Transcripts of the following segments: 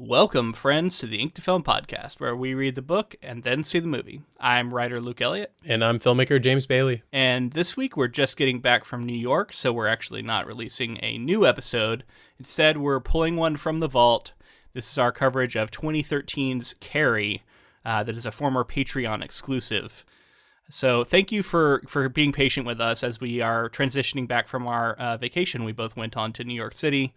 Welcome, friends, to the Ink to Film podcast, where we read the book and then see the movie. I'm writer Luke Elliott. And I'm filmmaker James Bailey. And this week we're just getting back from New York, so we're actually not releasing a new episode. Instead, we're pulling one from the vault. This is our coverage of 2013's Carrie, that is a former Patreon exclusive. So thank you for being patient with us as we are transitioning back from our vacation we both went on to New York City.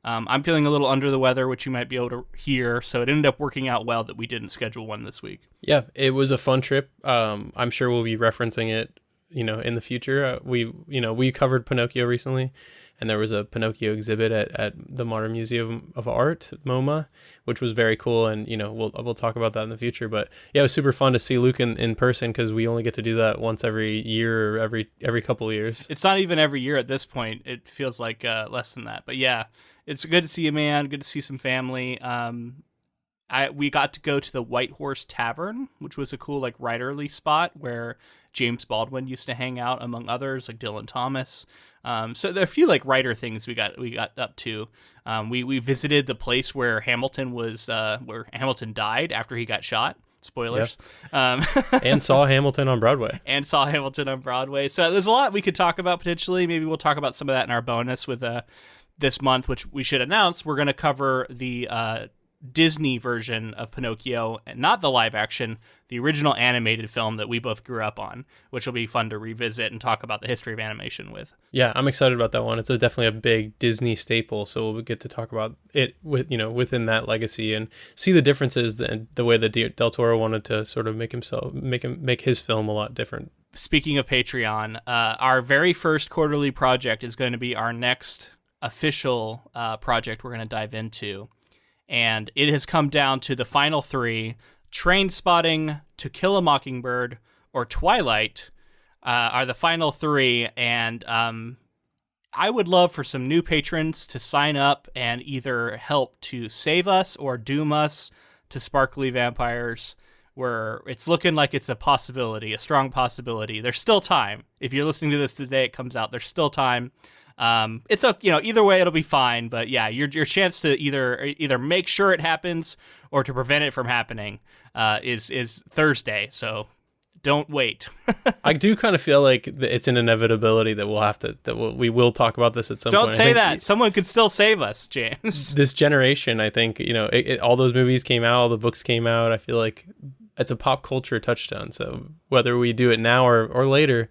I'm feeling a little under the weather, which you might be able to hear, so it ended up working out well that we didn't schedule one this week. Yeah, it was a fun trip. I'm sure we'll be referencing it, in the future. We covered Pinocchio recently, and there was a Pinocchio exhibit at the Modern Museum of Art, MoMA, which was very cool, and we'll talk about that in the future. But yeah, it was super fun to see Luke in person because we only get to do that once every year or every couple of years. It's not even every year at this point. It feels like less than that. But yeah, it's good to see you, man. Good to see some family. We got to go to the White Horse Tavern, which was a cool writerly spot where James Baldwin used to hang out, among others, like Dylan Thomas. So there are a few writer things we got up to. We visited the place where Hamilton died after he got shot. Spoilers. Yep. And saw Hamilton on Broadway. So there's a lot we could talk about potentially. Maybe we'll talk about some of that in our bonus with this month, which we should announce. We're going to cover the Disney version of Pinocchio, and not the live action, the original animated film that we both grew up on, which will be fun to revisit and talk about the history of animation with. Yeah, I'm excited about that one. It's definitely a big Disney staple, so we'll get to talk about it within that legacy and see the differences, the way that Del Toro wanted to sort of make his film a lot different. Speaking of Patreon, our very first quarterly project is going to be our next official project we're going to dive into. And it has come down to the final three: Trainspotting, To Kill a Mockingbird, or Twilight are the final three. And I would love for some new patrons to sign up and either help to save us or doom us to sparkly vampires, where it's looking like it's a possibility, a strong possibility. There's still time. If you're listening to this the day it comes out, there's still time. It's either way it'll be fine, but yeah, your chance to either make sure it happens or to prevent it from happening is Thursday, so don't wait. I do kind of feel like it's an inevitability that we will talk about this at some point. Don't say that. Someone could still save us, James. This generation, I think, all those movies came out, all the books came out. I feel like it's a pop culture touchstone. So whether we do it now or later,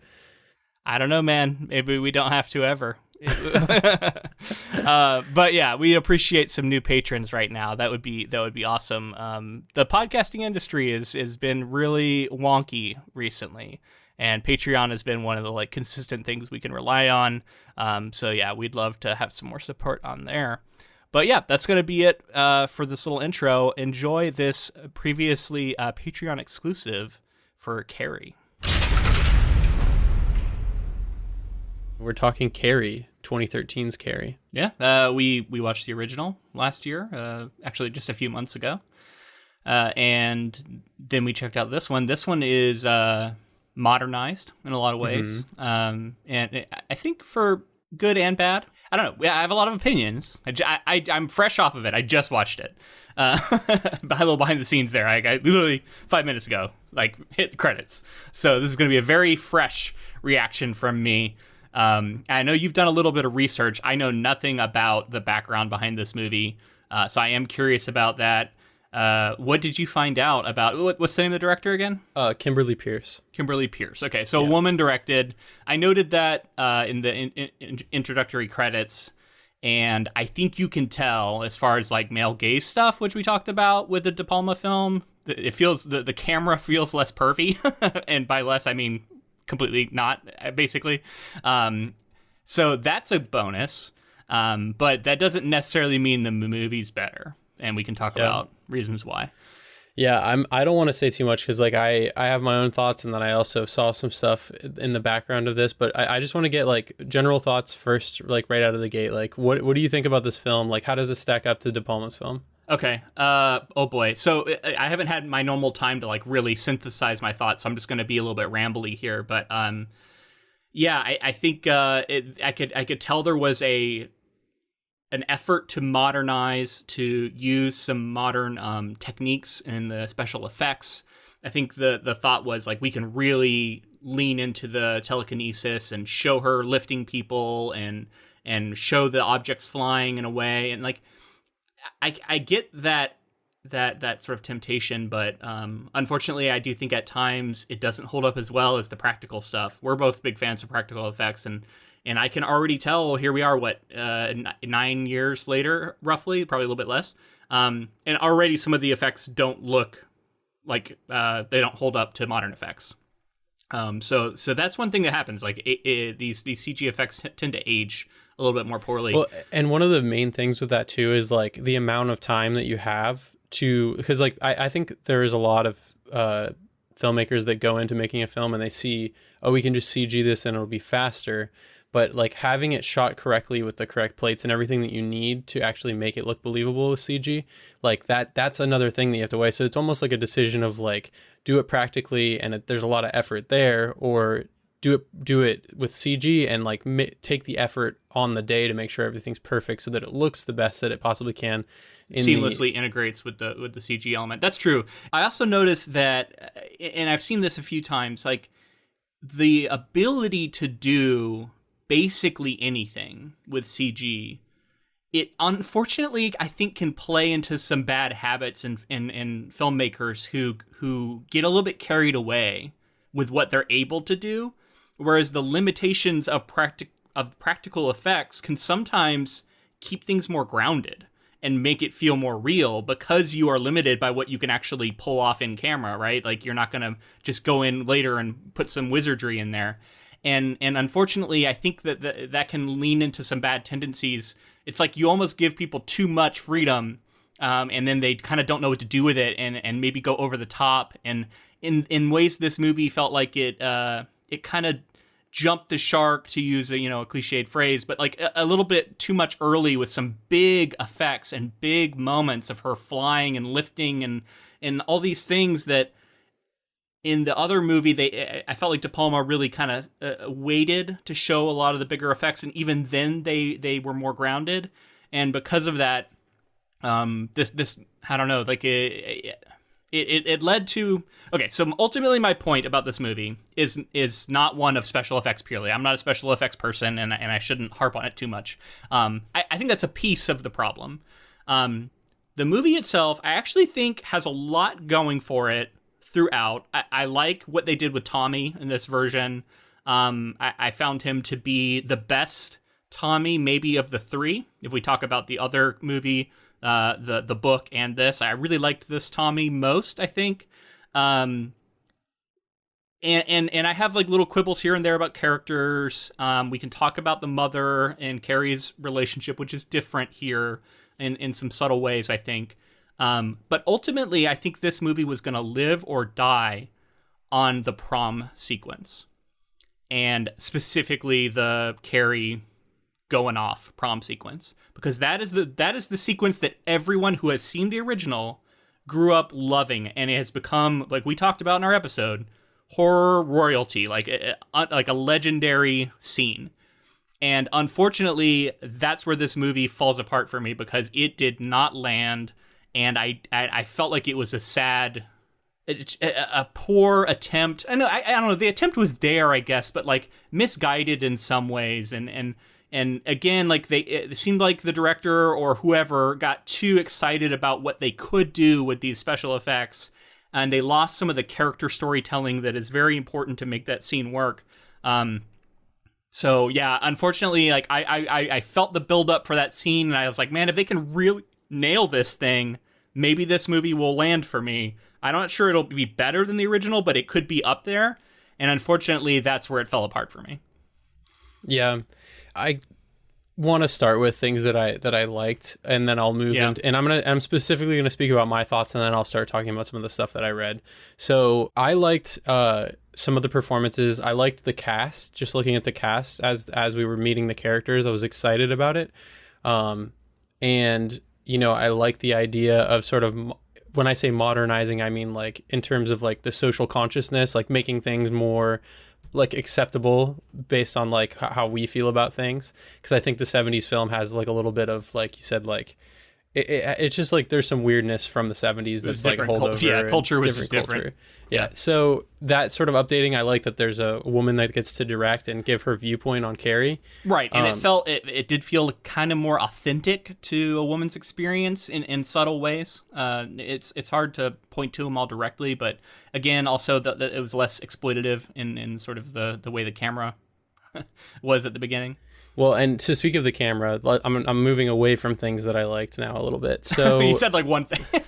I don't know, man. Maybe we don't have to ever. But yeah, we appreciate some new patrons right now. That would be awesome. The podcasting industry has been really wonky recently, and Patreon has been one of the consistent things we can rely on. So yeah, we'd love to have some more support on there. But yeah, that's going to be it for this little intro. Enjoy this previously Patreon exclusive for Carrie. We're talking Carrie, 2013's Carrie. Yeah, we watched the original last year, actually just a few months ago. And then we checked out this one. This one is modernized in a lot of ways. Mm-hmm. And I think for good and bad. I don't know. I have a lot of opinions. I'm fresh off of it. I just watched it. A little behind the scenes there. I literally 5 minutes ago, hit the credits. So this is going to be a very fresh reaction from me. I know you've done a little bit of research. I know nothing about the background behind this movie, so I am curious about that. What did you find out about, what's the name of the director again? Kimberly Pierce. Kimberly Pierce. Okay, so yeah. Woman directed. I noted that in the introductory credits, and I think you can tell as far as male gaze stuff, which we talked about with the De Palma film. It feels, the camera feels less pervy, and by less I mean completely not, basically. So that's a bonus, but that doesn't necessarily mean the movie's better, and we can talk about reasons why. Yeah, I don't want to say too much because I have my own thoughts, and then I also saw some stuff in the background of this, but I just want to get general thoughts first, right out of the gate. What do you think about this film? How does it stack up to De Palma's film? Okay. Oh boy. So I haven't had my normal time to really synthesize my thoughts, so I'm just going to be a little bit rambly here. But yeah, I think I could tell there was a an effort to modernize, to use some modern techniques in the special effects. I think the thought was like we can really lean into the telekinesis and show her lifting people and show the objects flying in a way, and like I get that sort of temptation, but unfortunately I do think at times it doesn't hold up as well as the practical stuff. We're both big fans of practical effects, and I can already tell, here we are, 9 years later, roughly, probably a little bit less, and already some of the effects don't look like they don't hold up to modern effects. So that's one thing that happens. Like these CG effects tend to age a little bit more poorly. Well, and one of the main things with that too is like the amount of time that you have to, because like I think there is a lot of filmmakers that go into making a film and they see, oh, we can just CG this and it'll be faster. But like having it shot correctly with the correct plates and everything that you need to actually make it look believable with CG, like that's another thing that you have to weigh. So it's almost like a decision of like, do it practically and there's a lot of effort there, or do it with CG and like take the effort on the day to make sure everything's perfect so that it looks the best that it possibly can. Seamlessly integrates with the CG element. That's true. I also noticed that, and I've seen this a few times, like the ability to do basically anything with CG, it unfortunately I think can play into some bad habits in filmmakers who get a little bit carried away with what they're able to do, whereas the limitations of practical effects can sometimes keep things more grounded and make it feel more real, because you are limited by what you can actually pull off in camera, right? Like you're not going to just go in later and put some wizardry in there. And unfortunately, I think that can lean into some bad tendencies. It's like you almost give people too much freedom, and then they kind of don't know what to do with it, and maybe go over the top. And in ways, this movie felt like it kind of jumped the shark, to use a cliched phrase, but like a little bit too much early with some big effects and big moments of her flying and lifting and all these things that. In the other movie, I felt like De Palma really kind of waited to show a lot of the bigger effects, and even then they were more grounded. And because of that, this I don't know, like it led to. Okay, so ultimately, my point about this movie is not one of special effects purely. I'm not a special effects person, and I shouldn't harp on it too much. I think that's a piece of the problem. The movie itself, I actually think, has a lot going for it throughout. I like what they did with Tommy in this version. I found him to be the best Tommy, maybe of the three. If we talk about the other movie, the book and this, I really liked this Tommy most, I think. And I have like little quibbles here and there about characters. We can talk about the mother and Carrie's relationship, which is different here in some subtle ways, I think. But ultimately, I think this movie was going to live or die on the prom sequence, and specifically the Carrie going off prom sequence, because that is the sequence that everyone who has seen the original grew up loving, and it has become, like we talked about in our episode, horror royalty, like a legendary scene. And unfortunately, that's where this movie falls apart for me, because it did not land. And I felt like it was a poor attempt. I don't know. The attempt was there, I guess, but like misguided in some ways. And again, like it seemed like the director or whoever got too excited about what they could do with these special effects, and they lost some of the character storytelling that is very important to make that scene work. So yeah, unfortunately, like I felt the build up for that scene, and I was like, man, if they can really nail this thing, maybe this movie will land for me. I'm not sure it'll be better than the original, but it could be up there. And unfortunately, that's where it fell apart for me. Yeah, I want to start with things that I liked, and then I'll move into, and I'm specifically gonna speak about my thoughts, and then I'll start talking about some of the stuff that I read. So I liked some of the performances. I liked the cast. Just looking at the cast as we were meeting the characters, I was excited about it. And I like the idea of sort of, when I say modernizing, I mean like in terms of like the social consciousness, like making things more like acceptable based on like how we feel about things, because I think the 70s film has like a little bit of, like you said, like it's just like there's some weirdness from the 70s that's like holdover. Yeah, culture was just different. Yeah. So that sort of updating, I like that there's a woman that gets to direct and give her viewpoint on Carrie. Right, and it did feel kind of more authentic to a woman's experience in subtle ways. It's hard to point to them all directly, but again, also that it was less exploitative in sort of the way the camera was at the beginning. Well, and to speak of the camera, I'm moving away from things that I liked now a little bit. So you said like one thing.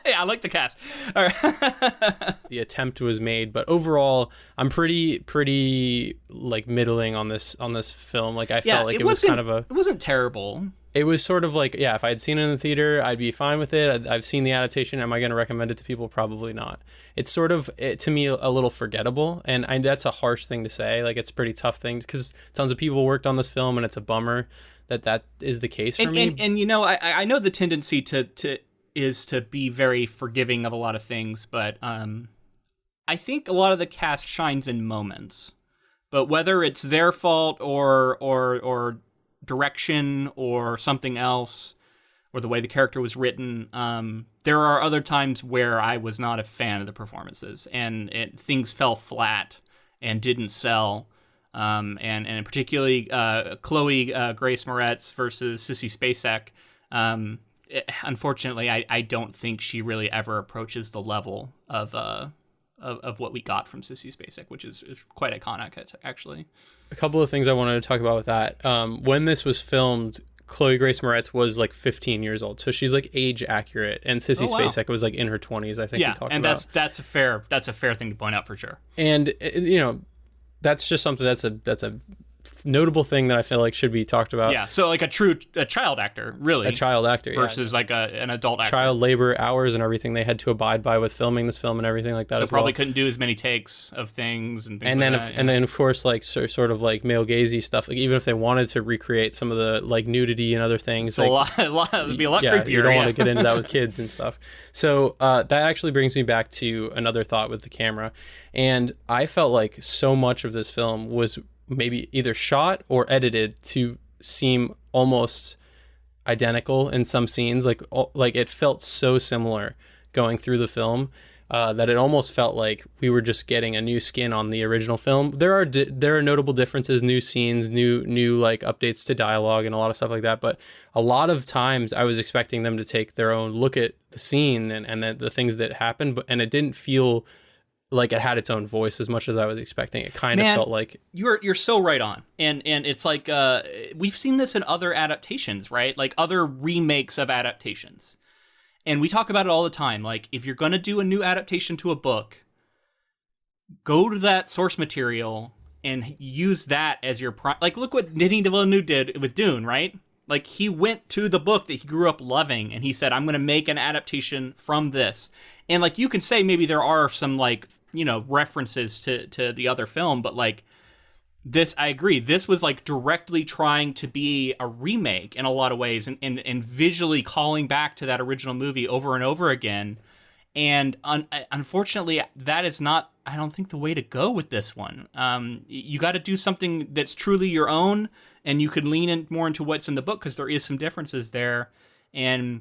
Yeah, I like the cast. All right. The attempt was made, but overall, I'm pretty like middling on this film. Like I felt like it was kind of it wasn't terrible. It was sort of like, yeah, if I had seen it in the theater, I'd be fine with it. I've seen the adaptation. Am I going to recommend it to people? Probably not. It's sort of, to me, a little forgettable. And that's a harsh thing to say. Like, it's a pretty tough thing because tons of people worked on this film, and it's a bummer that is the case for me. And you know, I know the tendency is to be very forgiving of a lot of things, but I think a lot of the cast shines in moments. But whether it's their fault or direction or something else, or the way the character was written, there are other times where I was not a fan of the performances, and things fell flat and didn't sell. And particularly Chloe Grace Moretz versus Sissy Spacek. Unfortunately, I don't think she really ever approaches the level of what we got from Sissy Spacek, which is quite iconic, actually. A couple of things I wanted to talk about with that. When this was filmed, Chloe Grace Moretz was like 15 years old, so she's like age accurate, and Sissy Spacek was like in her 20s, I think. Yeah, and that's a fair thing to point out for sure. And you know, that's just something that's a notable thing that I feel like should be talked about. Yeah, so like a child actor, really. A child actor, versus like an adult actor. Child labor hours and everything they had to abide by with filming this film and everything like that. So as probably well. couldn't do as many takes of things and things and like then that. And then of course like sort of like male gazy stuff. Like even if they wanted to recreate some of the like nudity and other things, it's like it'd be a lot creepier. You don't want to get into that with kids and stuff. So that actually brings me back to another thought with the camera, and I felt like so much of this film was maybe either shot or edited to seem almost identical in some scenes. Like it felt so similar going through the film that it almost felt like we were just getting a new skin on the original film. There are notable differences, new scenes, new like updates to dialogue and a lot of stuff like that. But a lot of times I was expecting them to take their own look at the scene and the things that happened, and it didn't feel like it had its own voice as much as I was expecting. It kind of felt like you're so right on, and it's like we've seen this in other adaptations, right? Like other remakes of adaptations, and we talk about it all the time. Like if you're gonna do a new adaptation to a book, go to that source material and use that as your like. Look what Denis Villeneuve did with Dune, right? Like he went to the book that he grew up loving, and he said, "I'm gonna make an adaptation from this." And like you can say maybe there are some like, you know, references to the other film, but like this, I agree. This was like directly trying to be a remake in a lot of ways, and visually calling back to that original movie over and over again. And unfortunately, that is not, I don't think, the way to go with this one. You got to do something that's truly your own, and you could lean in more into what's in the book because there is some differences there. And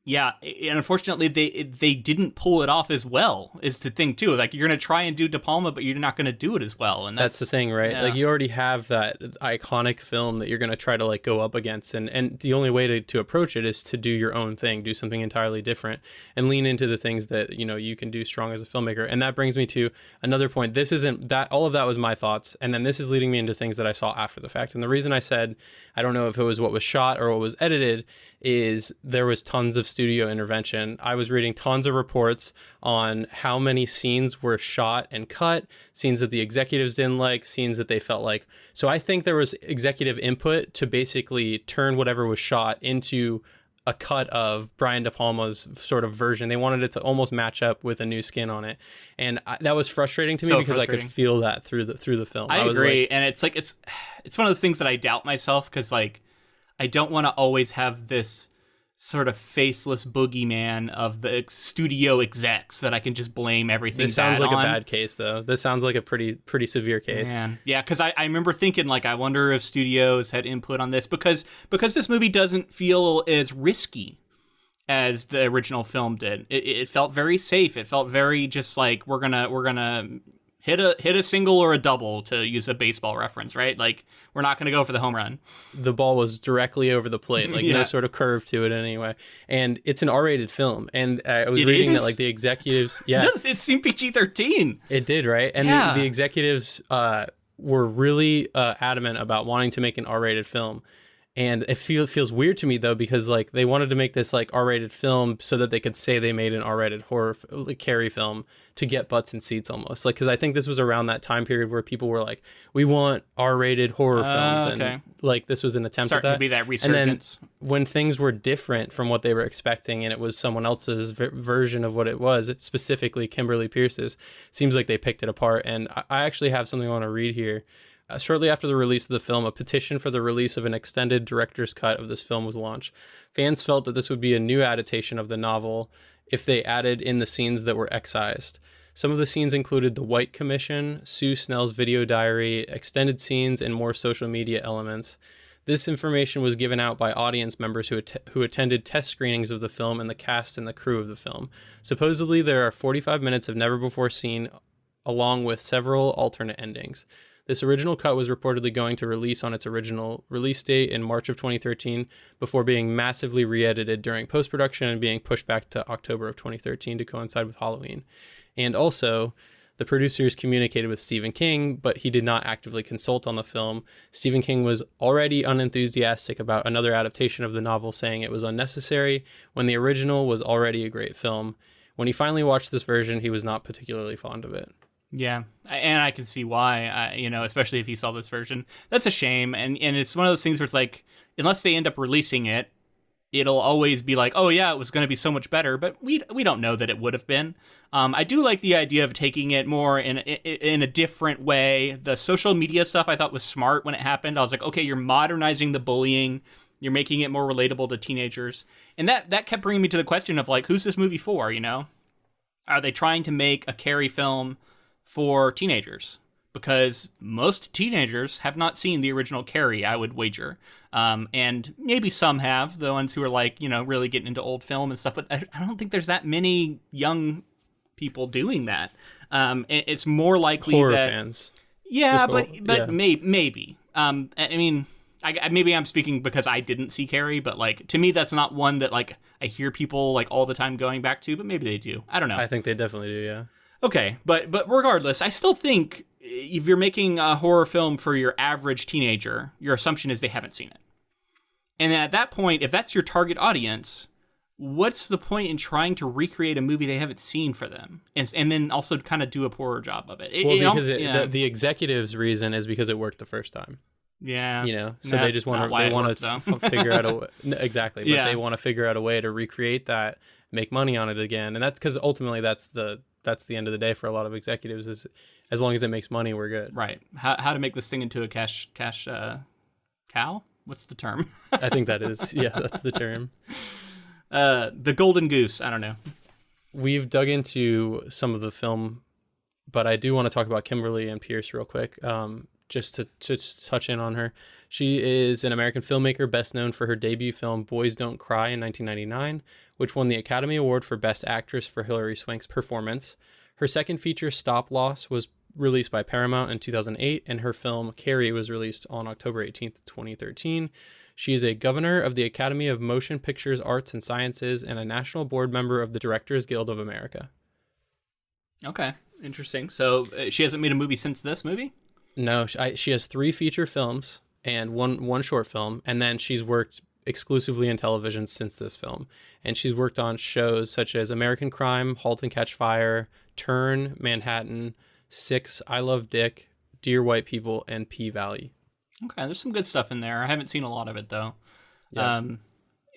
yeah, and unfortunately, they didn't pull it off as well, is the thing, too. Like, you're going to try and do De Palma, but you're not going to do it as well. And that's the thing, right? Yeah. Like, you already have that iconic film that you're going to try to, like, go up against. And the only way to approach it is to do your own thing, do something entirely different, and lean into the things that, you know, you can do strong as a filmmaker. And that brings me to another point. This isn't that, all of that was my thoughts. And then this is leading me into things that I saw after the fact. And the reason I said, I don't know if it was what was shot or what was edited, is there was tons of studio intervention. I was reading tons of reports on how many scenes were shot and cut, scenes that the executives didn't like, scenes that they felt like. So I think there was executive input to basically turn whatever was shot into a cut of Brian De Palma's sort of version. They wanted it to almost match up with a new skin on it. And that was frustrating to me because I could feel that through the film. I agree. Like, and it's like, it's one of those things that I doubt myself because like, I don't want to always have this sort of faceless boogeyman of the studio execs that I can just blame everything This sounds bad like on. a bad case, though. This sounds like a pretty severe case. Man. Yeah, because I remember thinking, like, I wonder if studios had input on this, because this movie doesn't feel as risky as the original film did. It felt very safe. It felt very just like we're gonna hit a single or a double, to use a baseball reference, right? Like, we're not gonna go for the home run. The ball was directly over the plate, like Yeah. no sort of curve to it anyway. And it's an R-rated film. And I was reading that like the executives, yeah, It seemed PG-13. it did, right? And Yeah. the executives were really adamant about wanting to make an R-rated film. And it feels weird to me, though, because like they wanted to make this like R-rated film so that they could say they made an R-rated horror like Carrie film to get butts in seats, almost. Like, because I think this was around that time period where people were like, we want R-rated horror films. Okay. And like this was an attempt Starting at that. to be that resurgence. And then when things were different from what they were expecting and it was someone else's version of what it was, specifically Kimberly Pierce's, seems like they picked it apart. And I actually have something I want to read here. Shortly after the release of the film, a petition for the release of an extended director's cut of this film was launched. Fans felt that this would be a new adaptation of the novel if they added in the scenes that were excised. Some of the scenes included the White Commission, Sue Snell's video diary, extended scenes, and more social media elements. This information was given out by audience members who attended test screenings of the film and the cast and the crew of the film. Supposedly, there are 45 minutes of never-before-seen, along with several alternate endings. This original cut was reportedly going to release on its original release date in March of 2013 before being massively re-edited during post-production and being pushed back to October of 2013 to coincide with Halloween. And also, the producers communicated with Stephen King, but he did not actively consult on the film. Stephen King was already unenthusiastic about another adaptation of the novel, saying it was unnecessary when the original was already a great film. When he finally watched this version, he was not particularly fond of it. Yeah, and I can see why, especially if he saw this version. That's a shame, and it's one of those things where it's like, unless they end up releasing it, it'll always be like, oh yeah, it was going to be so much better, but we don't know that it would have been. I do like the idea of taking it more in a different way. The social media stuff I thought was smart when it happened. I was like, okay, you're modernizing the bullying, you're making it more relatable to teenagers, and that kept bringing me to the question of like, who's this movie for? Are they trying to make a Carrie film for teenagers? Because most teenagers have not seen the original Carrie, I would wager. And maybe some have, the ones who are like, really getting into old film and stuff, but I don't think there's that many young people doing that. It's more likely horror that fans. Yeah, but yeah. maybe. Maybe I'm speaking because I didn't see Carrie, but like to me that's not one that like I hear people like all the time going back to, but maybe they do. I don't know. I think they definitely do, yeah. Okay, but regardless, I still think if you're making a horror film for your average teenager, your assumption is they haven't seen it. And at that point, if that's your target audience, what's the point in trying to recreate a movie they haven't seen for them? And then also kind of do a poorer job of it. Because the executive's reason is because it worked the first time. Yeah. So they just want to figure out a way. Exactly. But Yeah. they want to figure out a way to recreate that, make money on it again. And that's because ultimately that's the end of the day for a lot of executives, is as long as it makes money, we're good. Right. How to make this thing into a cash cow? What's the term? I think that's the term. The golden goose. I don't know. We've dug into some of the film, but I do want to talk about Kimberly and Pierce real quick. Just to touch in on her. She is an American filmmaker best known for her debut film Boys Don't Cry in 1999, which won the Academy Award for Best Actress for Hilary Swank's performance. Her second feature, Stop Loss, was released by Paramount in 2008, and her film Carrie was released on October 18th, 2013. She is a governor of the Academy of Motion Pictures Arts and Sciences and a national board member of the Directors Guild of America. Okay, interesting. So she hasn't made a movie since this movie? No, she has 3 feature films and one short film, and then she's worked exclusively in television since this film. And she's worked on shows such as American Crime, Halt and Catch Fire, Turn, Manhattan, Six, I Love Dick, Dear White People, and P-Valley. Okay, there's some good stuff in there. I haven't seen a lot of it, though. Yeah.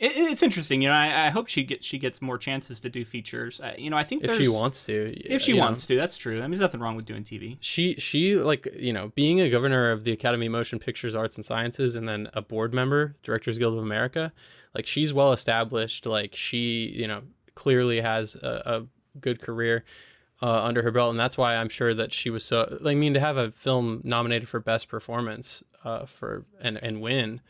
It's interesting. I hope she gets more chances to do features. I think If she wants to. if she wants to, that's true. I mean, there's nothing wrong with doing TV. She like, being a governor of the Academy of Motion Pictures Arts and Sciences and then a board member, Directors Guild of America, like she's well established. Like she, clearly has a good career under her belt, and that's why I'm sure that she was so. I mean, to have a film nominated for Best Performance and win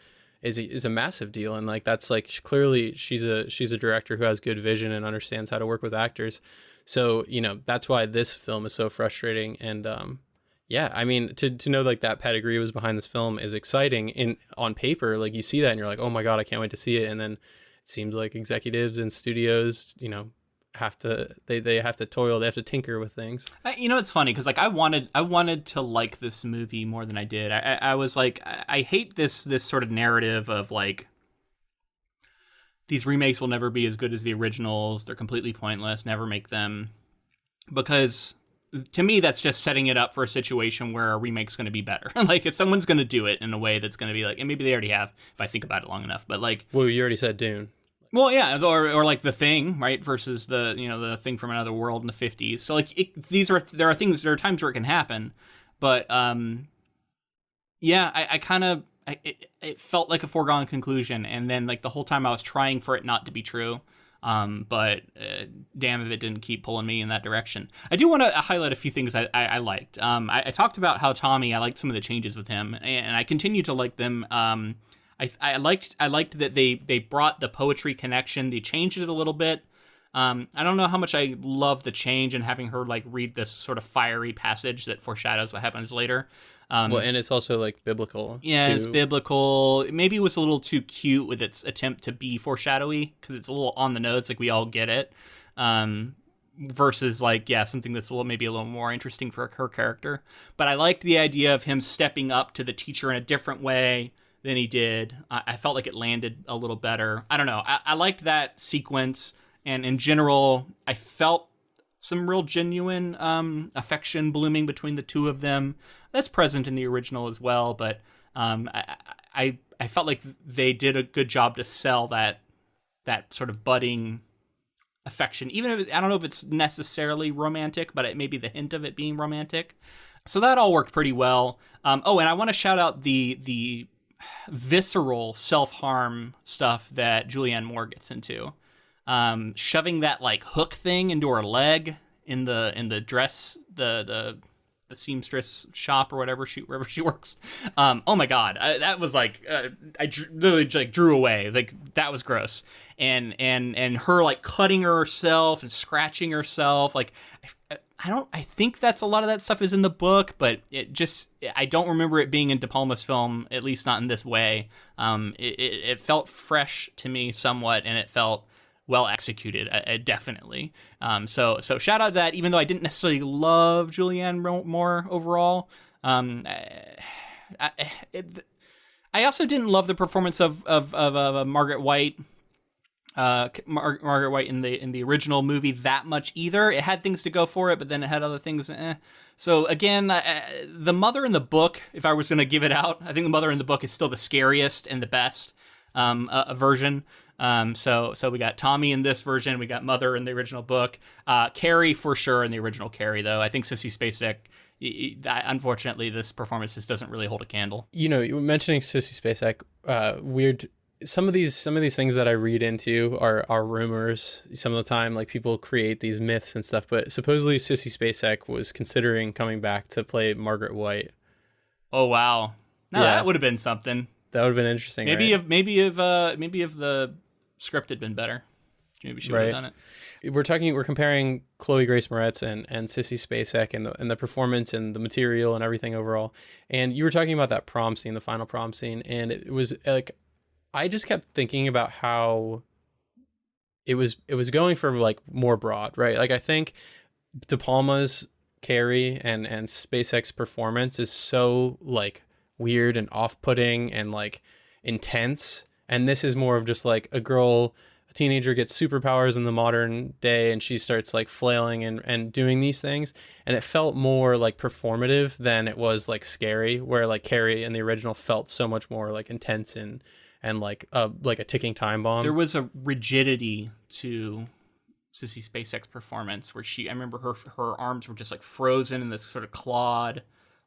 is a massive deal, and like that's like clearly she's a director who has good vision and understands how to work with actors. So that's why this film is so frustrating. And yeah, I mean, to know like that pedigree was behind this film is exciting on paper. Like you see that and you're like, oh my god, I can't wait to see it. And then it seems like executives and studios have to they have to toil, they have to tinker with things. It's funny because like I wanted to like this movie more than I did. I was like, I hate this sort of narrative of like these remakes will never be as good as the originals, they're completely pointless, never make them, because to me that's just setting it up for a situation where a remake's going to be better. Like if someone's going to do it in a way that's going to be like, and maybe they already have if I think about it long enough, but like, well, you already said Dune. Well, yeah, or like The Thing, right, versus the Thing from Another World in the 50s. So like there are times where it can happen, but yeah, I kind of it felt like a foregone conclusion, and then like the whole time I was trying for it not to be true, but damn if it didn't keep pulling me in that direction. I do want to highlight a few things I liked. I talked about how Tommy, I liked some of the changes with him, and I continue to like them. I liked that they brought the poetry connection. They changed it a little bit. I don't know how much I love the change and having her like read this sort of fiery passage that foreshadows what happens later. Well, and it's also like biblical. Yeah, too. It's biblical. Maybe it was a little too cute with its attempt to be foreshadowy because it's a little on the nose, like we all get it. Versus like, yeah, something that's maybe a little more interesting for her character. But I liked the idea of him stepping up to the teacher in a different way than he did. I felt like it landed a little better. I don't know. I liked that sequence, and in general, I felt some real genuine affection blooming between the two of them. That's present in the original as well, but I felt like they did a good job to sell that sort of budding affection. Even if I don't know if it's necessarily romantic, but it may be the hint of it being romantic. So that all worked pretty well. And I want to shout out the visceral self-harm stuff that Julianne Moore gets into, shoving that like hook thing into her leg in the dress, the seamstress shop or wherever she works. Oh my god, that was like literally like drew away. Like that was gross. And her like cutting herself and scratching herself. Like I think that's a lot of that stuff is in the book, but I don't remember it being in De Palma's film, at least not in this way. It felt fresh to me somewhat, and it felt well executed, definitely. So shout out to that, even though I didn't necessarily love Julianne Moore overall. I also didn't love the performance of Margaret White. Margaret White in the original movie that much either. It had things to go for it, but then it had other things. So again, the mother in the book, if I was going to give it out, I think the mother in the book is still the scariest and the best version. So we got Tommy in this version. We got Mother in the original book. Carrie for sure in the original Carrie, though. I think Sissy Spacek, unfortunately, this performance just doesn't really hold a candle. You were mentioning Sissy Spacek, weird. Some of these things that I read into are rumors. Some of the time, like people create these myths and stuff. But supposedly Sissy Spacek was considering coming back to play Margaret White. Oh wow! No, yeah. That would have been something. That would have been interesting. Maybe right? if the script had been better, maybe she would have done it. We're comparing Chloe Grace Moretz and Sissy Spacek and the performance and the material and everything overall. And you were talking about that prom scene, the final prom scene, and it was like. I just kept thinking about how it was going for like more broad, right? Like I think De Palma's Carrie and Spacek's performance is so like weird and off-putting and like intense, and this is more of just like a teenager gets superpowers in the modern day and she starts like flailing and doing these things, and it felt more like performative than it was like scary, where like Carrie in the original felt so much more like intense and and like a ticking time bomb. There was a rigidity to Sissy Spacek's performance where I remember her arms were just like frozen in this sort of clawed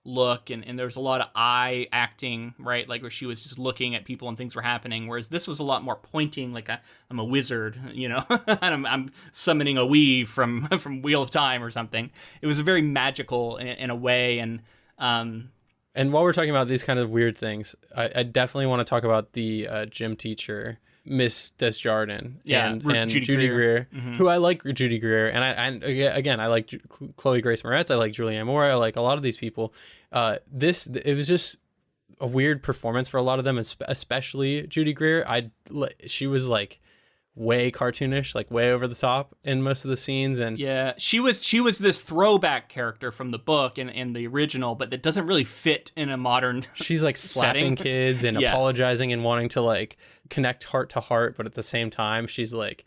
look, and there was a lot of eye acting, right? Like where she was just looking at people and things were happening, whereas this was a lot more pointing, like I'm a wizard, you know, and I'm summoning a weave from Wheel of Time or something. It was very magical in a way, and while we're talking about these kind of weird things, I definitely want to talk about the gym teacher, Miss Desjardins, and Judy Greer, who I like Judy Greer, and I like Chloe Grace Moretz, I like Julianne Moore, I like a lot of these people. It was just a weird performance for a lot of them, especially Judy Greer. She was like way cartoonish, like way over the top in most of the scenes, and she was this throwback character from the book and the original, but that doesn't really fit in a modern she's like slapping kids and apologizing and wanting to like connect heart to heart, but at the same time she's like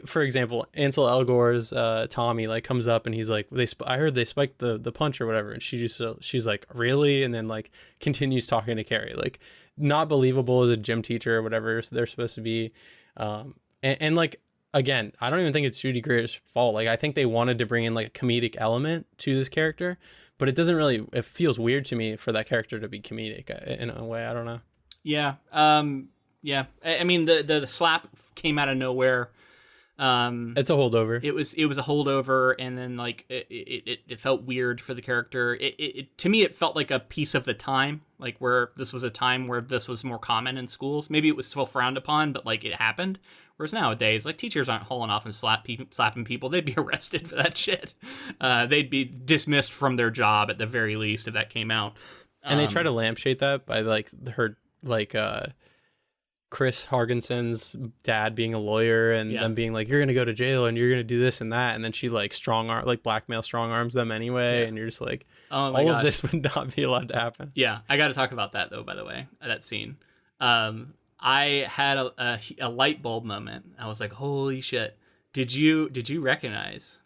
for example, Ansel Elgore's Tommy like comes up and he's like, I heard they spiked the punch or whatever, and she's like, really? And then like continues talking to Carrie, like not believable as a gym teacher or whatever they're supposed to be. And like, again, I don't even think it's Judy Greer's fault. Like, I think they wanted to bring in like a comedic element to this character, but it feels weird to me for that character to be comedic in a way. I don't know. Yeah. I mean, the slap came out of nowhere. It's a holdover. It was a holdover, and then like it felt weird for the character. It to me it felt like a piece of the time, like where this was a time where this was more common in schools. Maybe it was still frowned upon, but like it happened. Whereas nowadays, like teachers aren't hauling off and slapping people. They'd be arrested for that shit. They'd be dismissed from their job at the very least if that came out. And they try to lampshade that by like her like Chris Hargenson's dad being a lawyer and them being like, you're gonna go to jail and you're gonna do this and that, and then she like blackmail strong arms them anyway, and you're just like, all of this would not be allowed to happen. Yeah, I got to talk about that though. By the way, that scene, I had a light bulb moment. I was like, holy shit! Did you recognize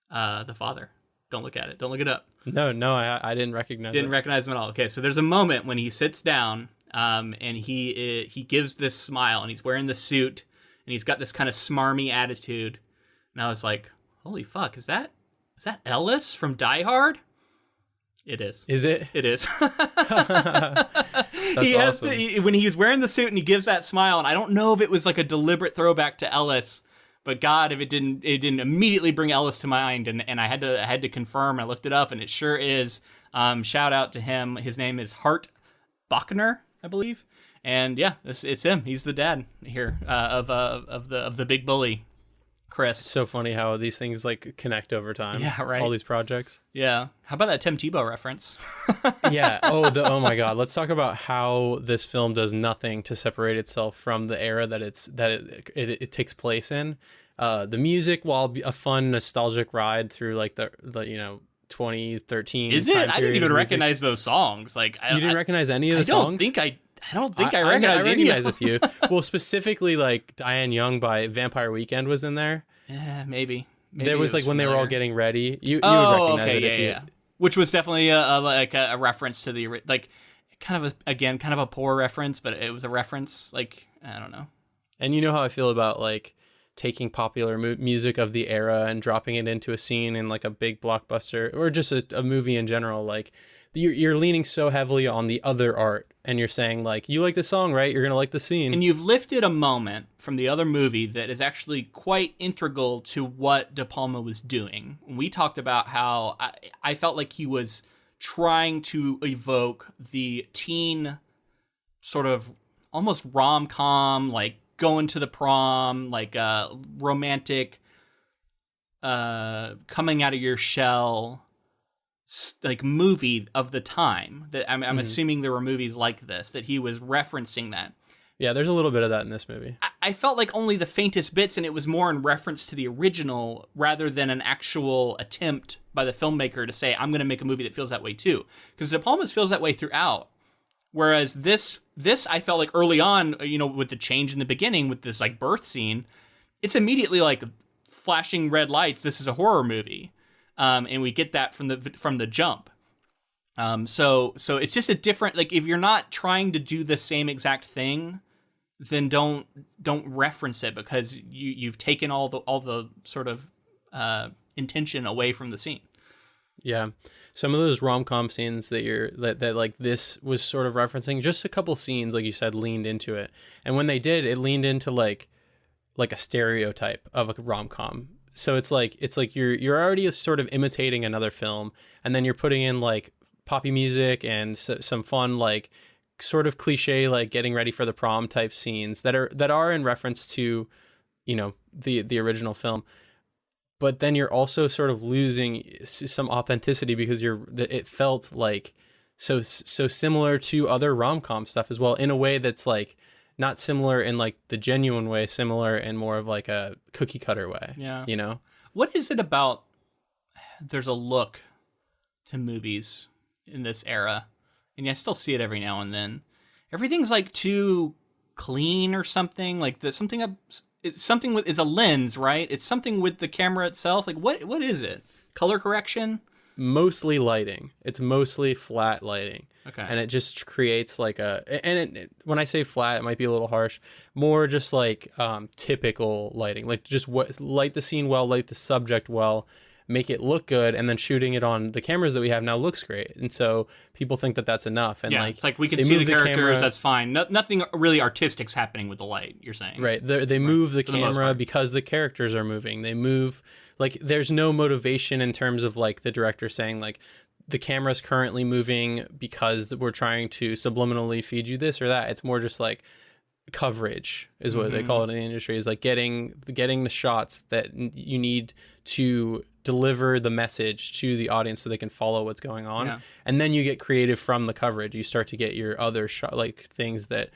the father? Don't look at it. Don't look it up. No, I didn't recognize. Didn't recognize him at all. Okay, so there's a moment when he sits down. And he gives this smile, and he's wearing the suit, and he's got this kind of smarmy attitude, and I was like, "Holy fuck, is that Ellis from Die Hard?" It is. Is it? It is. That's awesome. When he's wearing the suit and he gives that smile, and I don't know if it was like a deliberate throwback to Ellis, but God, if it didn't immediately bring Ellis to mind, and I had to confirm. I looked it up, and it sure is. Shout out to him. His name is Hart Bachner, I believe, and yeah, it's him. He's the dad here of the big bully, Chris. It's so funny how these things like connect over time. Yeah, right. All these projects. Yeah. How about that Tim Tebow reference? Yeah. Oh my God. Let's talk about how this film does nothing to separate itself from the era that it takes place in. The music, while a fun nostalgic ride through like the 2013. Is it? I didn't even recognize those songs. Like, you didn't recognize any of the songs? I don't think I recognize any. I recognize a few. Well, specifically, like Diane Young by Vampire Weekend was in there. Yeah, maybe. There was like when they were all getting ready. You would recognize it. Yeah. Which was definitely a reference to the like, kind of a poor reference, but it was a reference. Like, I don't know. And you know how I feel about like taking popular music of the era and dropping it into a scene in like a big blockbuster or just a movie in general. Like you're leaning so heavily on the other art, and you're saying like, you like the song, right? You're gonna like the scene, and you've lifted a moment from the other movie that is actually quite integral to what De Palma was doing. We talked about how I felt like he was trying to evoke the teen sort of almost rom-com, like going to the prom, like romantic, coming out of your shell, like movie of the time. That I'm assuming there were movies like this that he was referencing that. Yeah, there's a little bit of that in this movie. I felt like only the faintest bits, and it was more in reference to the original rather than an actual attempt by the filmmaker to say, I'm going to make a movie that feels that way too. Because De Palma's feels that way throughout. Whereas this I felt like early on, with the change in the beginning, with this like birth scene, it's immediately like flashing red lights. This is a horror movie, and we get that from the jump. So it's just a different, like, if you're not trying to do the same exact thing, then don't reference it, because you've taken all the sort of intention away from the scene. Yeah. Some of those rom-com scenes that like this was sort of referencing, just a couple scenes, like you said, leaned into it. And when they did, it leaned into like a stereotype of a rom-com. So it's like you're already sort of imitating another film, and then you're putting in like poppy music and some fun, like sort of cliche, like getting ready for the prom type scenes that are in reference to, you know, the original film. But then you're also sort of losing some authenticity, because it felt like so similar to other rom-com stuff as well, in a way that's like not similar in like the genuine way, similar in more of like a cookie cutter way. Yeah. You know? What is it about, there's a look to movies in this era, and I still see it every now and then. Everything's like too clean or something, like there's something it's something with, it's a lens, right? It's something with the camera itself. Like what is it? Color correction? Mostly lighting. It's mostly flat lighting. Okay. And it just creates like when I say flat, it might be a little harsh, more just like typical lighting, like just light the scene well, light the subject well, make it look good, and then shooting it on the cameras that we have now looks great. And so people think that that's enough. And yeah, like, it's like we can see the characters, that's fine. Nothing really artistic's happening with the light, you're saying. Right. They move the camera because the characters are moving. They move, like, there's no motivation in terms of like the director saying like, the camera's currently moving because we're trying to subliminally feed you this or that. It's more just like coverage is what they call it in the industry, is like getting the shots that you need to deliver the message to the audience so they can follow what's going on. Yeah. And then you get creative from the coverage. You start to get your other shot, like things that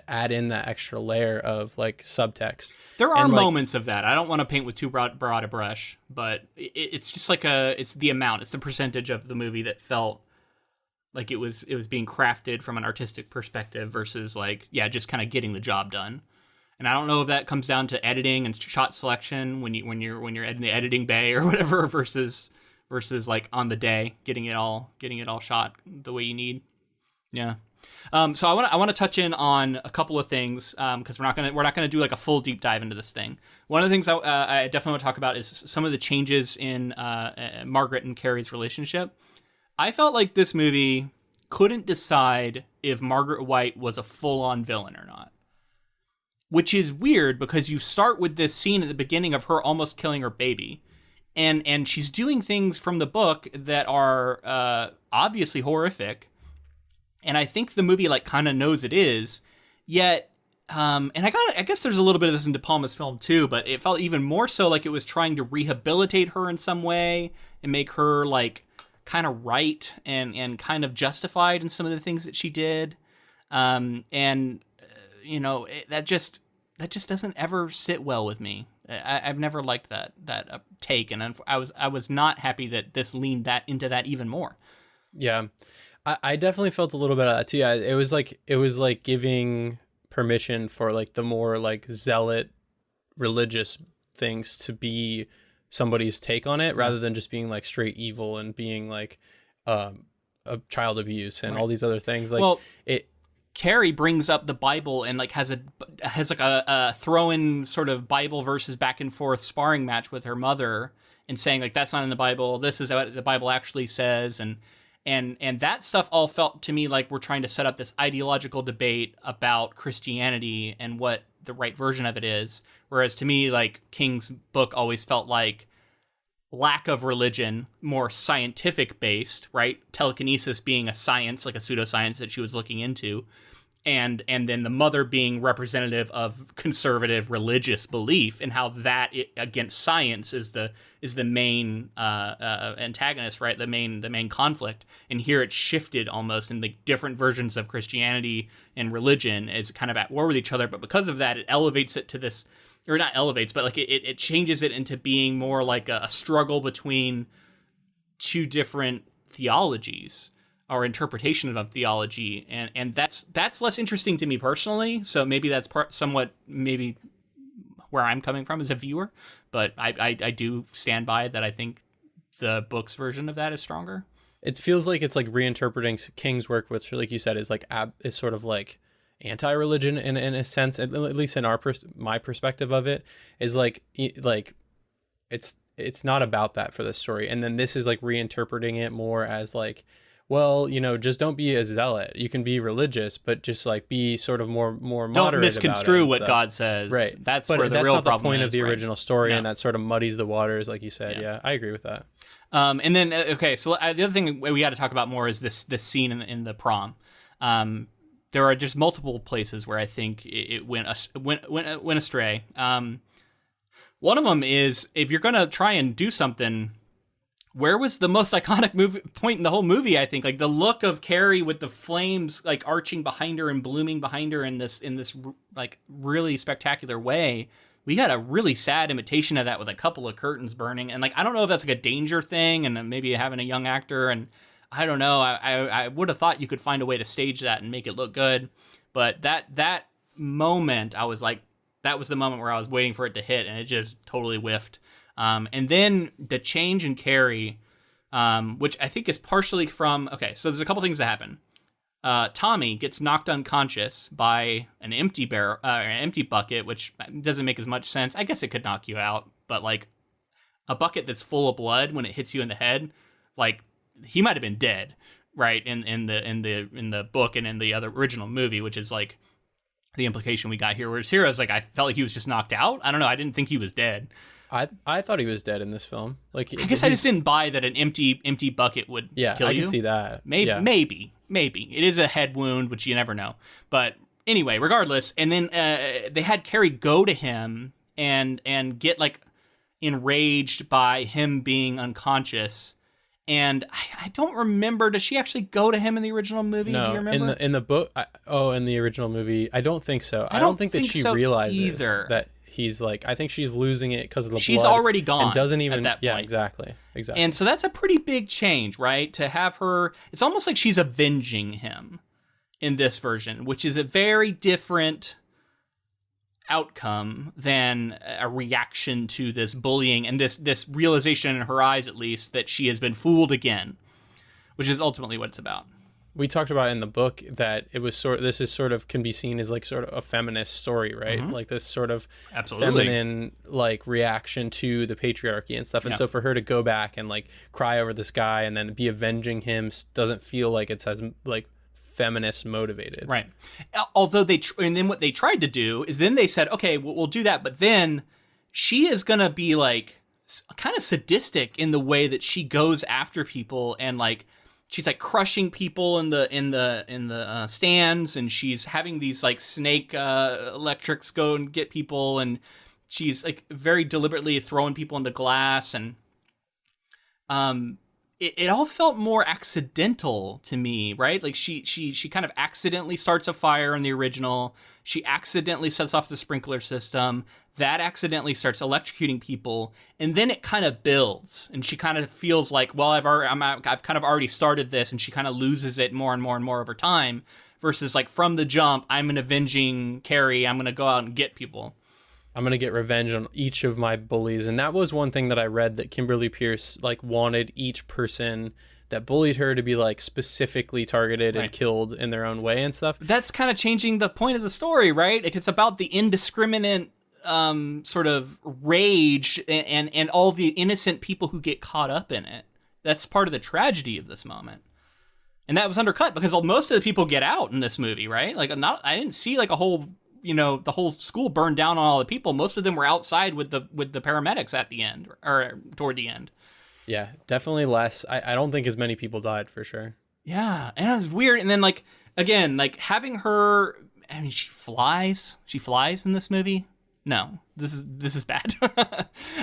add in that extra layer of like subtext. There are moments of that. I don't want to paint with too broad a brush, but it's just like it's the amount, it's the percentage of the movie that felt like it was being crafted from an artistic perspective versus like, yeah, just kind of getting the job done. And I don't know if that comes down to editing and shot selection when you're in the editing bay or whatever, versus like on the day getting it all shot the way you need. Yeah. So I want to touch in on a couple of things, because we're not gonna do like a full deep dive into this thing. One of the things I definitely want to talk about is some of the changes in Margaret and Carrie's relationship. I felt like this movie couldn't decide if Margaret White was a full-on villain or not. Which is weird, because you start with this scene at the beginning of her almost killing her baby. And she's doing things from the book that are obviously horrific. And I think the movie like kind of knows it is. Yet, and I guess there's a little bit of this in De Palma's film too, but it felt even more so like it was trying to rehabilitate her in some way and make her like kind of right and kind of justified in some of the things that she did. You know, that just doesn't ever sit well with me. I've never liked that take, and I was not happy that this leaned into that even more. Yeah, I definitely felt a little bit of that too. Yeah, it was like giving permission for like the more like zealot religious things to be somebody's take on it, rather than just being like straight evil and being like a child abuse and all these other things. Like Carrie brings up the Bible and like has like a throw-in sort of Bible verses back and forth sparring match with her mother, and saying like, that's not in the Bible, this is what the Bible actually says, and that stuff all felt to me like we're trying to set up this ideological debate about Christianity and what the right version of it is. Whereas to me, like, King's book always felt like lack of religion, more scientific based, right? Telekinesis being a science, like a pseudoscience that she was looking into, and then the mother being representative of conservative religious belief, and how that against science is the main antagonist, right? The main conflict. And here it's shifted almost, in the different versions of Christianity and religion is kind of at war with each other, but because of that, it elevates it to this. Or not elevates, but like it changes it into being more like a struggle between two different theologies or interpretation of theology, and that's less interesting to me personally. So maybe that's somewhat maybe where I'm coming from as a viewer, but I do stand by that. I think the book's version of that is stronger. It feels like it's like reinterpreting King's work, which, like you said, is like is sort of like anti-religion in a sense, at least in my perspective of it, is like it's not about that for this story. And then this is like reinterpreting it more as like, well, just don't be a zealot. You can be religious, but just like be sort of more moderate. Don't misconstrue what God says. Right. That's but where the that's real not problem the point is, of the right? original story, No. and that sort of muddies the waters, like you said. Yeah, I agree with that. And then okay, so the other thing we got to talk about more is this scene in the prom. There are just multiple places where I think it went astray. One of them is, if you're gonna try and do something, where was the most iconic point in the whole movie? I think like the look of Carrie with the flames like arching behind her and blooming behind her in this like really spectacular way. We got a really sad imitation of that with a couple of curtains burning, and like I don't know if that's like a danger thing, and maybe having a young actor, and I don't know. I would have thought you could find a way to stage that and make it look good, but that moment, I was like, that was the moment where I was waiting for it to hit, and it just totally whiffed. And then the change in Carrie, which I think is partially from, okay, so there's a couple things that happen. Tommy gets knocked unconscious by an empty bucket, which doesn't make as much sense. I guess it could knock you out, but like a bucket that's full of blood, when it hits you in the head, like he might have been dead, right? In the book and in the other original movie, which is like the implication we got here. Whereas here, I was like, I felt like he was just knocked out. I don't know. I didn't think he was dead. I thought he was dead in this film. Like, I guess I just didn't buy that an empty bucket would kill you. I can see that. Maybe it is a head wound, which you never know. But anyway, regardless, and then they had Carrie go to him and get like enraged by him being unconscious. And I don't remember. Does she actually go to him in the original movie? No, do you remember? in the book. In the original movie, I don't think so. I don't think that she realizes either. that he's like. I think she's losing it because of the blood. She's already gone and doesn't even. at that point. Yeah, exactly. And so that's a pretty big change, right? To have her, it's almost like she's avenging him in this version, which is a very different outcome than a reaction to this bullying and this realization in her eyes, at least, that she has been fooled again, which is ultimately what it's about. We talked about in the book that it was this is sort of can be seen as like sort of a feminist story, right? Mm-hmm. Like this sort of feminine like reaction to the patriarchy and stuff. And so for her to go back and like cry over this guy and then be avenging him doesn't feel like it's as like feminist motivated, right? Although and then what they tried to do is then they said, okay, we'll do that, but then she is gonna be like kind of sadistic in the way that she goes after people, and like she's like crushing people in the stands, and she's having these like snake electrics go and get people, and she's like very deliberately throwing people into glass, and it all felt more accidental to me, right? Like she kind of accidentally starts a fire in the original. She accidentally sets off the sprinkler system. That accidentally starts electrocuting people, and then it kind of builds. And she kind of feels like, well, I've kind of already started this, and she kind of loses it more and more and more over time. Versus like from the jump, I'm an avenging Carrie. I'm gonna go out and get people. I'm going to get revenge on each of my bullies. And that was one thing that I read, that Kimberly Pierce like wanted each person that bullied her to be like specifically targeted and killed in their own way and stuff. That's kind of changing the point of the story, right? Like it's about the indiscriminate sort of rage and all the innocent people who get caught up in it. That's part of the tragedy of this moment. And that was undercut because most of the people get out in this movie, right? Like I didn't see like a whole, the whole school burned down on all the people. Most of them were outside with the paramedics at the end or toward the end. Yeah, definitely less. I don't think as many people died for sure. Yeah, and it was weird. And then like again, like having her, I mean, she flies in this movie. No, this is bad.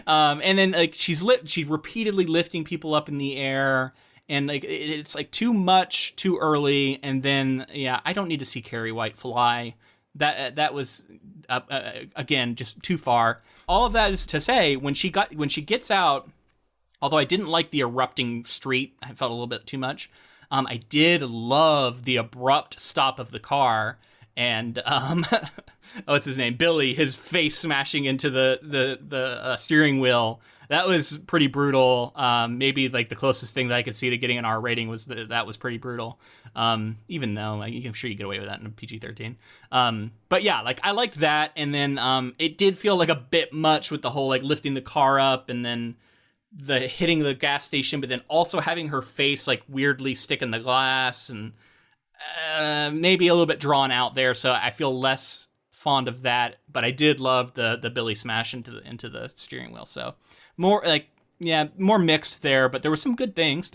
And then like she's repeatedly lifting people up in the air. And like it's like too much too early, and then I don't need to see Carrie White fly. That was again just too far. All of that is to say, when she gets out, although I didn't like the erupting street, I felt a little bit too much. I did love the abrupt stop of the car, and what's his name, Billy, his face smashing into the steering wheel. That was pretty brutal. Maybe like the closest thing that I could see to getting an R rating was that was pretty brutal. Even though like, I'm sure you get away with that in a PG-13. But yeah, like I liked that, and then it did feel like a bit much with the whole like lifting the car up and then the hitting the gas station, but then also having her face like weirdly stick in the glass, and maybe a little bit drawn out there. So I feel less fond of that, but I did love the Billy smash into the steering wheel. So more like, yeah, more mixed there, but there were some good things.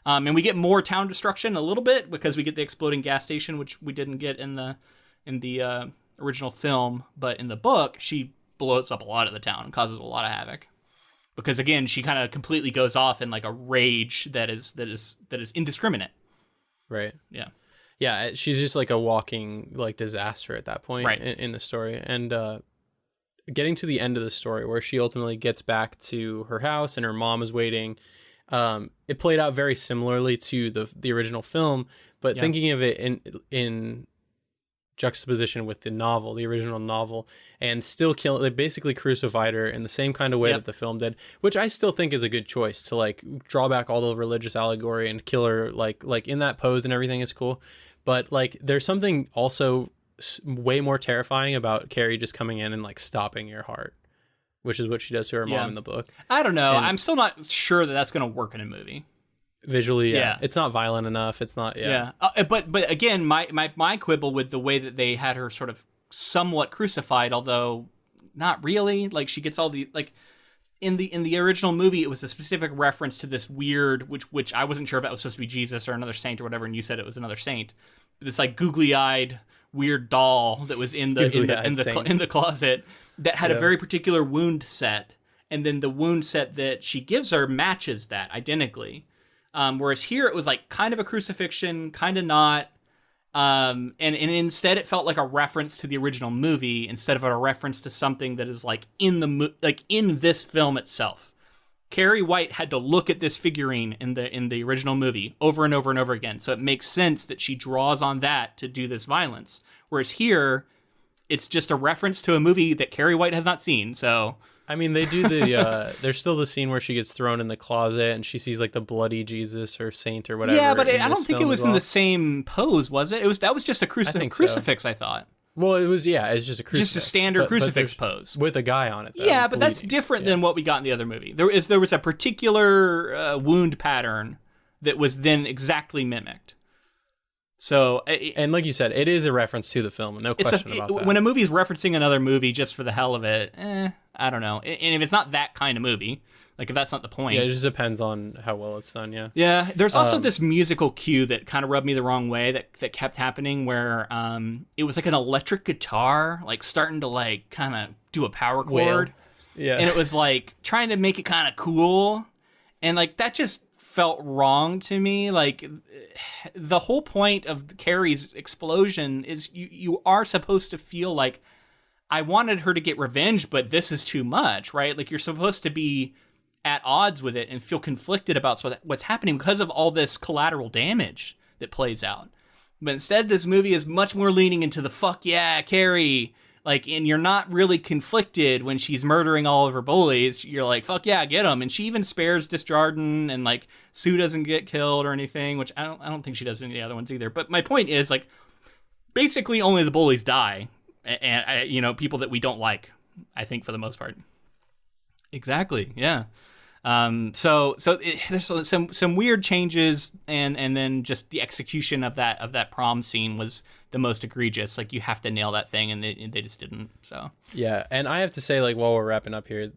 And we get more town destruction a little bit because we get the exploding gas station, which we didn't get in the original film, but in the book, she blows up a lot of the town and causes a lot of havoc. Because again, she kind of completely goes off in like a rage that is indiscriminate. Right. Yeah. Yeah, she's just like a walking like disaster at that point, right. in the story. And getting to the end of the story where she ultimately gets back to her house and her mom is waiting, it played out very similarly to the original film, but thinking of it in juxtaposition with the original novel, and still they basically crucified her in the same kind of way that the film did, which I still think is a good choice to like draw back all the religious allegory and kill her like in that pose and everything is cool. But like there's something also way more terrifying about Carrie just coming in and like stopping your heart, which is what she does to her mom in the book. I don't know. I'm still not sure that that's going to work in a movie. Visually, it's not violent enough. It's not, but again, my quibble with the way that they had her sort of somewhat crucified, although not really. Like she gets all the like in the original movie, it was a specific reference to this weird, which I wasn't sure if that was supposed to be Jesus or another saint or whatever, and you said it was another saint. This like googly-eyed weird doll that was in the closet that had a very particular wound set, and then the wound set that she gives her matches that identically. Whereas here it was like kind of a crucifixion, kind of not. And instead it felt like a reference to the original movie instead of a reference to something that is like in this film itself. Carrie White had to look at this figurine in the original movie over and over and over again. So it makes sense that she draws on that to do this violence. Whereas here, it's just a reference to a movie that Carrie White has not seen. So I mean, they do there's still the scene where she gets thrown in the closet and she sees like the bloody Jesus or saint or whatever. Yeah, but I don't think it was in the same pose, was it? That was just a crucifix, I thought. Well, it's just a crucifix. Just a standard crucifix pose. With a guy on it, though, yeah, but that's different than what we got in the other movie. There was a particular wound pattern that was then exactly mimicked. So, and like you said, it is a reference to the film, no question about that. When a movie's referencing another movie just for the hell of it, I don't know. And if it's not that kind of movie, like if that's not the point. Yeah, it just depends on how well it's done, yeah. Yeah, there's also this musical cue that kind of rubbed me the wrong way that kept happening where it was like an electric guitar, like starting to like kind of do a power chord. Yeah. And it was like trying to make it kind of cool. And like that just felt wrong to me. Like the whole point of Carrie's explosion is you are supposed to feel like I wanted her to get revenge, but this is too much, right? Like you're supposed to be at odds with it and feel conflicted about what's happening because of all this collateral damage that plays out. But instead, this movie is much more leaning into the fuck yeah, Carrie. Like, and you're not really conflicted when she's murdering all of her bullies. You're like, fuck yeah, get them. And she even spares Desjardins, and like Sue doesn't get killed or anything, which I don't think she does any of the other ones either. But my point is, like, basically only the bullies die, and people that we don't like, I think, for the most part. Exactly. Yeah. So there's some weird changes, and then just the execution of that prom scene was the most egregious. Like you have to nail that thing, and they just didn't. So yeah, and I have to say, like, while we're wrapping up here,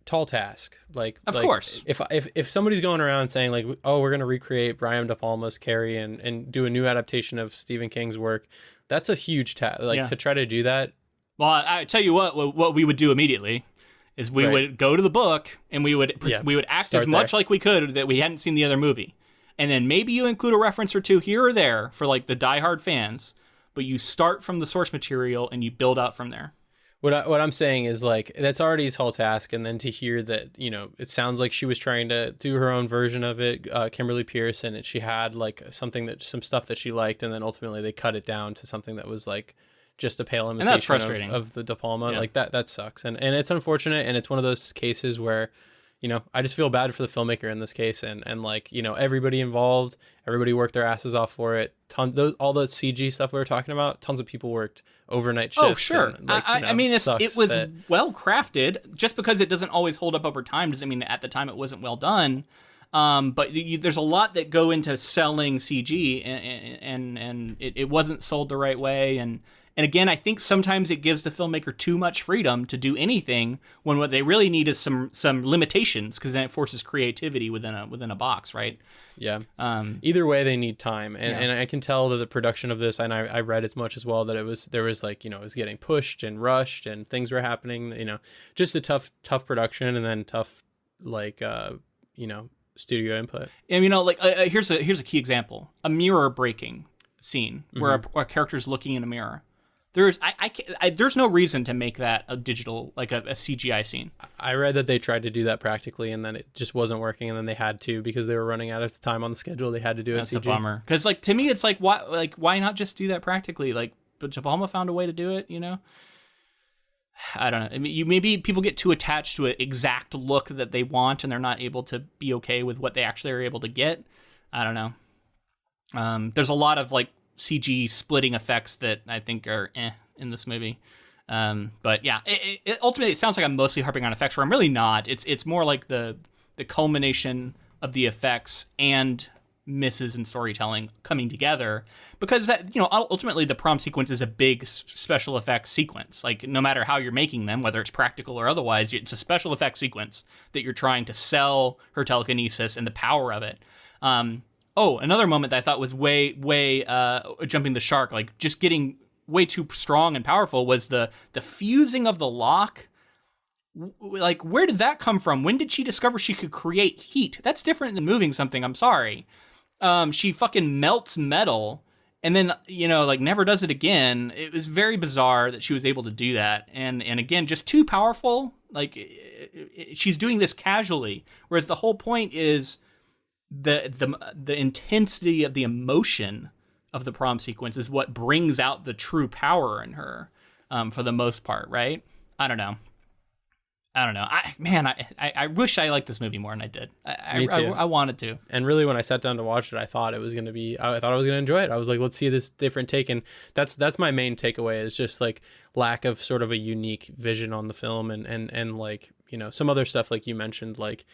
tall task. Like, of course, if somebody's going around saying like, oh, we're gonna recreate Brian De Palma's Carrie and do a new adaptation of Stephen King's work, that's a huge task. Like to try to do that. Well, I tell you what we would do immediately is we would go to the book and we would act as much like we could that we hadn't seen the other movie. And then maybe you include a reference or two here or there for like the diehard fans, but you start from the source material and you build out from there. What I'm saying is like that's already a tall task, and then to hear that it sounds like she was trying to do her own version of it, Kimberly Pierce, and she had like some stuff that she liked, and then ultimately they cut it down to something that was like just a pale imitation and that's frustrating. Of the De Palma. Like that sucks, and it's unfortunate, and it's one of those cases where I just feel bad for the filmmaker in this case, and like everybody involved, everybody worked their asses off for it. All the CG stuff we were talking about, tons of people worked overnight shifts. Oh, sure. And, like, I mean, it was that, well crafted. Just because it doesn't always hold up over time doesn't mean at the time it wasn't well done. But there's a lot that go into selling CG, and it wasn't sold the right way. And again, I think sometimes it gives the filmmaker too much freedom to do anything when what they really need is some limitations, because then it forces creativity within a box, right? Yeah. Either way, they need time, and I can tell that the production of this, and I read as much as well, that there was like it was getting pushed and rushed, and things were happening. Just a tough production, and then tough like studio input. And here's a key example: a mirror breaking scene where a character's looking in a mirror. There's no reason to make that a digital, like a CGI scene. I read that they tried to do that practically, and then it just wasn't working, and then they had to, because they were running out of time on the schedule. They had to do it. That's CG. a bummer. Because to me, it's like why not just do that practically? But De Palma found a way to do it. I don't know. I mean, maybe people get too attached to an exact look that they want, and they're not able to be okay with what they actually are able to get. I don't know. There's a lot of like CG splitting effects that I think are in this movie. But yeah, ultimately it sounds like I'm mostly harping on effects, where I'm really not. It's more like the culmination of the effects and misses in storytelling coming together, because that ultimately the prom sequence is a big special effects sequence. Like, no matter how you're making them, whether it's practical or otherwise, it's a special effects sequence that you're trying to sell her telekinesis and the power of it. Another moment that I thought was way jumping the shark, like just getting way too strong and powerful, was the fusing of the lock. Like, where did that come from? When did she discover she could create heat? That's different than moving something. I'm sorry. She fucking melts metal and then, never does it again. It was very bizarre that she was able to do that. And again, just too powerful. Like, she's doing this casually, whereas the whole point is the intensity of the emotion of the prom sequence is what brings out the true power in her, for the most part, right? I don't know. I wish I liked this movie more than I did. Me too. I wanted to. And really, when I sat down to watch it, I thought I was going to enjoy it. I was like, let's see this different take. And that's my main takeaway, is just like lack of sort of a unique vision on the film, and like, some other stuff like you mentioned, like,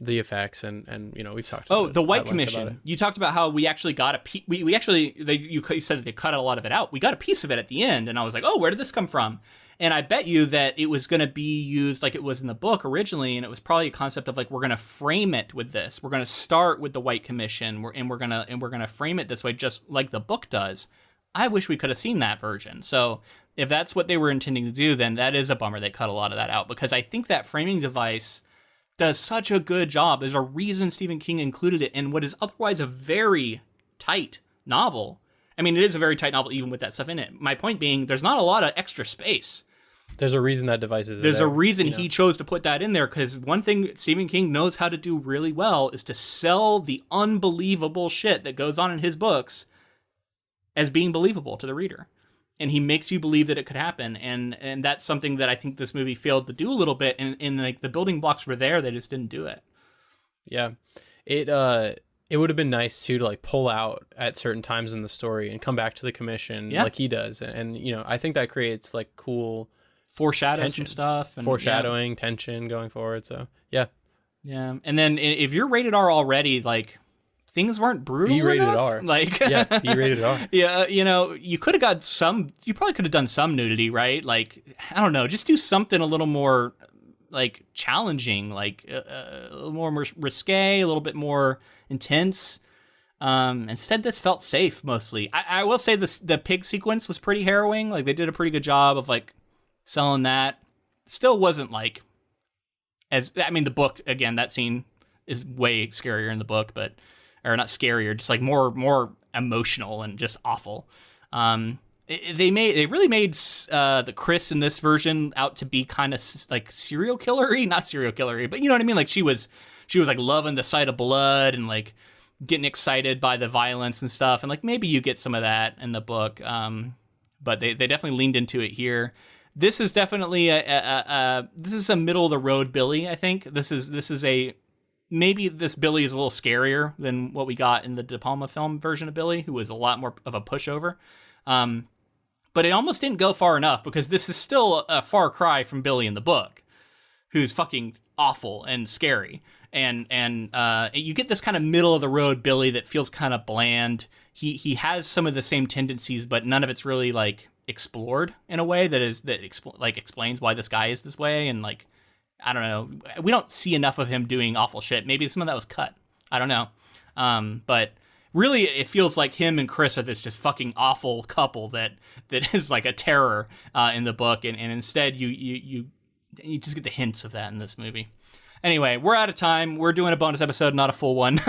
the effects and we've talked about the White Commission. You talked about how we actually got a you said that they cut a lot of it out. We got a piece of it at the end, and I was like, oh, where did this come from? And I bet you that it was going to be used like it was in the book originally, and it was probably a concept of like, we're going to frame it with this. We're going to start with the White Commission, and we're going to frame it this way, just like the book does. I wish we could have seen that version. So if that's what they were intending to do, then that is a bummer they cut a lot of that out, because I think that framing device does such a good job. There's a reason Stephen King included it in what is otherwise a very tight novel. I mean, it is a very tight novel even with that stuff in it. My point being, there's not a lot of extra space. There's a reason that device is there. There's a reason he chose to put that in there, because one thing Stephen King knows how to do really well is to sell the unbelievable shit that goes on in his books as being believable to the reader. And he makes you believe that it could happen, and that's something that I think this movie failed to do a little bit. And like, the building blocks were there, they just didn't do it. Yeah, it would have been nice too to like pull out at certain times in the story and come back to the commission like he does, and I think that creates like cool some stuff, and foreshadowing, tension going forward. So yeah. And then if you're rated R already, like, things weren't brutal B rated enough. R. Like, yeah, B rated R. Yeah, you could have got you probably could have done some nudity, right? Like, I don't know, just do something a little more like challenging, like a little more risque, a little bit more intense. Instead, this felt safe mostly. I will say the pig sequence was pretty harrowing. Like, they did a pretty good job of like selling that. Still wasn't like the book, again, that scene is way scarier in the book, or not scarier, just like more emotional and just awful. They really made the Chris in this version out to be kind of like serial killery, not serial killery, but you know what I mean. Like she was like loving the sight of blood and like getting excited by the violence and stuff, and like maybe you get some of that in the book, but they definitely leaned into it here. This is definitely this is a middle of the road Billy. I think this is a maybe this Billy is a little scarier than what we got in the De Palma film version of Billy, who was a lot more of a pushover. But it almost didn't go far enough because this is still a far cry from Billy in the book, who's fucking awful and scary. And you get this kind of middle of the road Billy that feels kind of bland. He has some of the same tendencies, but none of it's really like explored in a way that explains why this guy is this way. And like, I don't know, we don't see enough of him doing awful shit. Maybe some of that was cut. I don't know. But really, it feels like him and Chris are this just fucking awful couple that is like a terror in the book, and instead you just get the hints of that in this movie. Anyway, we're out of time. We're doing a bonus episode, not a full one.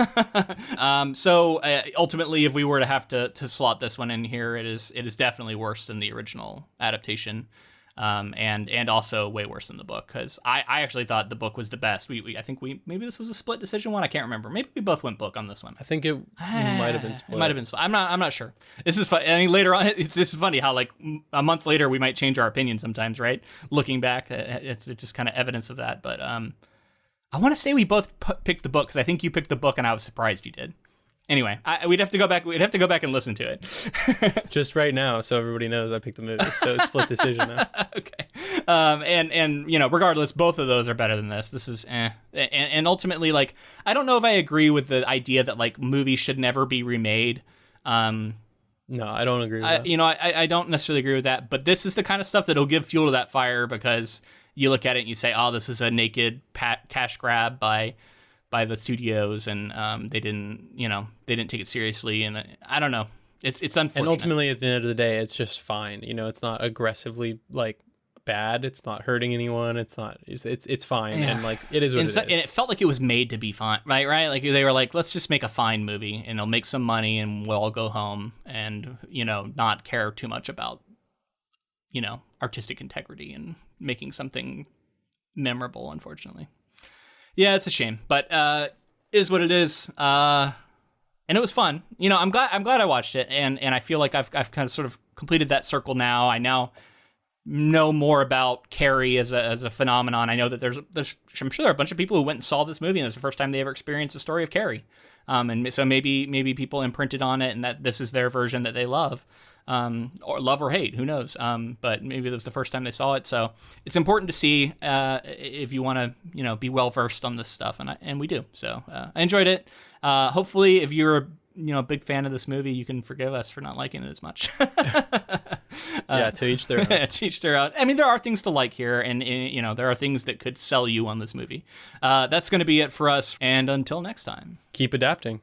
So ultimately, if we were to have to slot this one in here, it is definitely worse than the original adaptation. And also way worse than the book, because I actually thought the book was the best. I think maybe this was a split decision one. I can't remember. Maybe we both went book on this one. I think it might have been split. It might have been split. I'm not sure. This is fun. I mean, later on, this is funny how like a month later we might change our opinion sometimes, right? Looking back, it's just kind of evidence of that. But I want to say we both picked the book, because I think you picked the book and I was surprised you did. Anyway, we'd have to go back and listen to it. Just right now, so everybody knows I picked the movie. So it's split decision now. Okay. And you know, regardless, both of those are better than this. This is and ultimately, like, I don't know if I agree with the idea that like movies should never be remade. No, I don't agree with that. You know, I don't necessarily agree with that. But this is the kind of stuff that'll give fuel to that fire, because you look at it and you say, oh, this is a naked cash grab by the studios, and they didn't take it seriously, and I don't know. It's unfortunate. And ultimately, at the end of the day, it's just fine. You know, it's not aggressively like bad. It's not hurting anyone. It's fine, yeah. And like it is what it is. And it felt like it was made to be fine, right? Like they were like, let's just make a fine movie, and it'll make some money, and we'll all go home, and you know, not care too much about, you know, artistic integrity and making something memorable. Unfortunately. Yeah, it's a shame, but is what it is. And it was fun. You know, I'm glad I watched it, and I feel like I've kind of sort of completed that circle now. I now know more about Carrie as a phenomenon. I know that there's I'm sure there are a bunch of people who went and saw this movie, and it's the first time they ever experienced the story of Carrie. And so maybe people imprinted on it, and that this is their version that they love. Or love or hate, who knows? But maybe it was the first time they saw it. So it's important to see if you want to, you know, be well versed on this stuff, and we do. So I enjoyed it. Hopefully, if you're a big fan of this movie, you can forgive us for not liking it as much. Yeah, to each their own. To each their own. I mean, there are things to like here, and you know, there are things that could sell you on this movie. That's going to be it for us, and until next time, keep adapting.